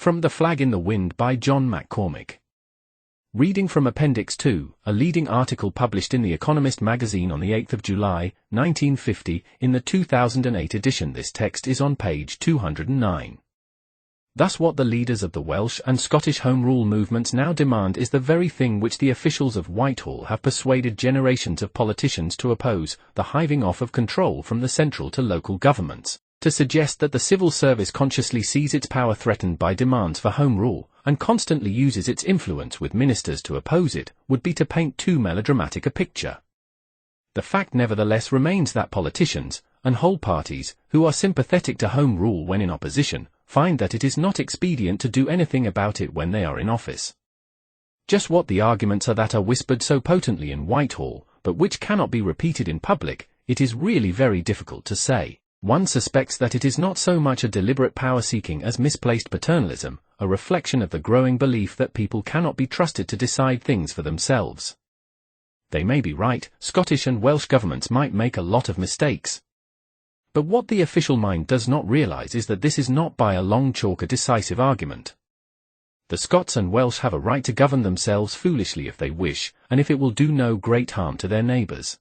From The Flag in the Wind by John MacCormick. Reading from Appendix 2, a leading article published in the Economist magazine on the 8th of July, 1950, in the 2008 edition. This text is on page 209. Thus what the leaders of the Welsh and Scottish Home Rule movements now demand is the very thing which the officials of Whitehall have persuaded generations of politicians to oppose, the hiving off of control from the central to local governments. To suggest that the civil service consciously sees its power threatened by demands for Home Rule, and constantly uses its influence with ministers to oppose it, would be to paint too melodramatic a picture. The fact nevertheless remains that politicians, and whole parties, who are sympathetic to Home Rule when in opposition, find that it is not expedient to do anything about it when they are in office. Just what the arguments are that are whispered so potently in Whitehall, but which cannot be repeated in public, it is really very difficult to say. One suspects that it is not so much a deliberate power-seeking as misplaced paternalism, a reflection of the growing belief that people cannot be trusted to decide things for themselves. They may be right, Scottish and Welsh governments might make a lot of mistakes. But what the official mind does not realise is that this is not by a long chalk a decisive argument. The Scots and Welsh have a right to govern themselves foolishly if they wish, and if it will do no great harm to their neighbours.